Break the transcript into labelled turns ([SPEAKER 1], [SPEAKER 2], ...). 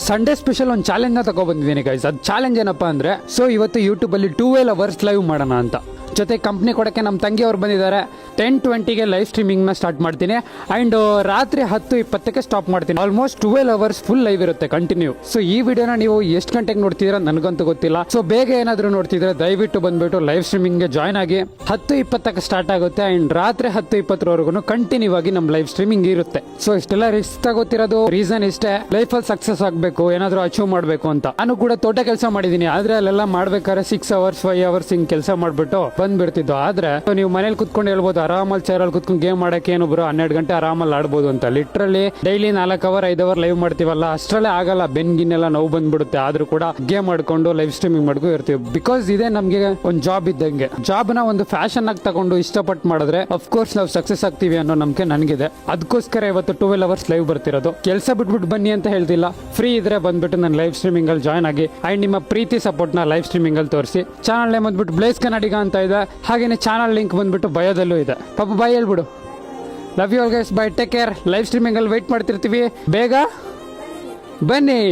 [SPEAKER 1] Sunday special ಒಂದು challenge ನ ತಗೊಬಂದಿದ್ದೀನಿ guys. ಅದು ಚಾಲೆಂಜ್ ಏನಪ್ಪಾ ಅಂದ್ರೆ, ಸೊ ಇವತ್ತು ಯೂಟ್ಯೂಬ್ ಅಲ್ಲಿ 12 ಅವರ್ಸ್ ಲೈವ್ ಮಾಡೋಣ ಅಂತ. ಜೊತೆ ಕಂಪ್ನಿ ಕೊಡಕ್ಕೆ ನಮ್ಮ ತಂಗಿ ಅವ್ರು ಬಂದಿದ್ದಾರೆ. 10:20ಗೆ ಲೈವ್ ಸ್ಟ್ರೀಮಿಂಗ್ ನ ಸ್ಟಾರ್ಟ್ ಮಾಡ್ತೀನಿ ಅಂಡ್ ರಾತ್ರಿ 10:20ಕ್ಕೆ ಸ್ಟಾಪ್ ಮಾಡ್ತೀನಿ. ಆಲ್ಮೋಸ್ಟ್ 12 ಅವರ್ಸ್ ಫುಲ್ ಲೈವ್ ಇರುತ್ತೆ ಕಂಟಿನ್ಯೂ. ಸೊ ಈ ವಿಡಿಯೋನ ನೀವು ಎಷ್ಟು ಗಂಟೆಗೆ ನೋಡ್ತಿದ್ದೀರಾ ನನಗಂತೂ ಗೊತ್ತಿಲ್ಲ. ಸೊ ಬೇಗ ಏನಾದರೂ ನೋಡ್ತಿದ್ರೆ ದಯವಿಟ್ಟು ಬಂದ್ಬಿಟ್ಟು ಲೈವ್ ಸ್ಟ್ರೀಮಿಂಗ್ ಗೆ ಜಾಯ್ನ್ ಆಗಿ. 10:20ಕ್ಕೆ ಸ್ಟಾರ್ಟ್ ಆಗುತ್ತೆ ಅಂಡ್ ರಾತ್ರಿ 10:20ವರೆಗೂ ಕಂಟಿನ್ಯೂ ಆಗಿ ನಮ್ಮ ಲೈವ್ ಸ್ಟ್ರೀಮಿಂಗ್ ಇರುತ್ತೆ. ಸೊ ಇಷ್ಟೆಲ್ಲ ರಿಸ್ಕ್ ತಗೋತಿರೋದು ರೀಸನ್ ಇಷ್ಟೇ, ಲೈಫ್ ಅಲ್ಲಿ ಸಕ್ಸಸ್ ಆಗಬೇಕು, ಏನಾದರೂ ಅಚೀವ್ ಮಾಡಬೇಕು ಅಂತ. ನಾನು ಕೂಡ ತೋಟ ಕೆಲಸ ಮಾಡಿದೀನಿ, ಆದ್ರೆ ಅಲ್ಲೆಲ್ಲ ಮಾಡ್ಬೇಕಾದ್ರೆ 6 ಅವರ್ಸ್ 5 ಅವರ್ಸ್ ಹಿಂಗ್ ಕೆಲಸ ಮಾಡ್ಬಿಟ್ಟು ಬಂದ್ಬಿಡ್ತಿದ್ದು. ಆದ್ರೆ ನೀವು ಮನೇಲಿ ಕುತ್ಕೊಂಡು ಹೇಳ್ಬೋದು ಆರಾಮಲ್ಲಿ ಚೇರಲ್ಲಿ ಕುತ್ಕೊಂಡು ಗೇಮ್ ಮಾಡಕ್ಕೆ ಏನೊಬ್ರು 12 ಗಂಟೆ ಆರಾಮಲ್ಲಿ ಆಡ್ಬೋದು ಅಂತ. Literally daily 4 hour 5 hour live ಮಾಡ್ತೀವಲ್ಲ, ಅಷ್ಟರಲ್ಲೇ ಆಗಲ್ಲ, ಬೆನ್ಗಿನ್ನೆಲ್ಲ ನೋವು ಬಂದ್ಬಿಡುತ್ತೆ. ಆದ್ರೂ ಕೂಡ ಗೇಮ್ ಮಾಡ್ಕೊಂಡು ಲೈವ್ ಸ್ಟ್ರೀಮಿಂಗ್ ಮಾಡ್ಕೊ ಇರ್ತೀವಿ. ಬಿಕಾಸ್ ಇದೇ ನಮ್ಗೆ ಒಂದು ಜಾಬ್ ಇದ್ದಂಗೆ. ಜಾಬ್ ನ ಒಂದು ಫ್ಯಾಷನ್ ಆಗಿ ತಗೊಂಡು ಇಷ್ಟಪಟ್ಟು ಮಾಡಿದ್ರೆ ಅಫ್ಕೋರ್ಸ್ ನಾವು ಸಕ್ಸಸ್ ಆಗ್ತೀವಿ ಅನ್ನೋ ನಂಬಿಕೆ ನನಗಿದೆ. ಅದಕ್ಕೋಸ್ಕರ ಇವತ್ತು 12 ಅವರ್ಸ್ ಲೈವ್ ಬರ್ತಿರೋದು. ಕೆಲಸ ಬಿಟ್ಬಿಟ್ಟು ಬನ್ನಿ ಅಂತ ಹೇಳ್ತಿಲ್ಲ, ಫ್ರೀ ಇದ್ರೆ ಬಂದ್ಬಿಟ್ಟು ನನ್ನ ಲೈವ್ ಸ್ಟ್ರೀಮಿಂಗ್ ಅಲ್ಲಿ ಜಾಯ್ನ್ ಆಗಿ ಅಂಡ್ ನಿಮ್ಮ ಪ್ರೀತಿ ಸಪೋರ್ಟ್ ನ ಲೈವ್ ಸ್ಟ್ರೀಮಿಂಗ್ ಅಲ್ಲಿ ತೋರಿಸಿ. ಚಾನಲ್ ನೇಮ್ ಬಂದ್ಬಿಟ್ಟು ಬ್ಲೇಸ್ ಕನ್ನಡಿಗ ಅಂತ ಇದೆ, ಹಾಗೇನೆ ಚಾನಲ್ ಲಿಂಕ್ ಬಂದ್ಬಿಟ್ಟು ಬಯೋದಲ್ಲೂ ಇದೆ. ಪಾಪ ಬಾಯ್ ಹೇಳ್ಬಿಡು. Love you all guys, bye, take care. Live streaming ಅಲ್ಲಿ ವೇಟ್ ಮಾಡ್ತಿರ್ತೀವಿ, ಬೇಗ ಬನ್ನಿ.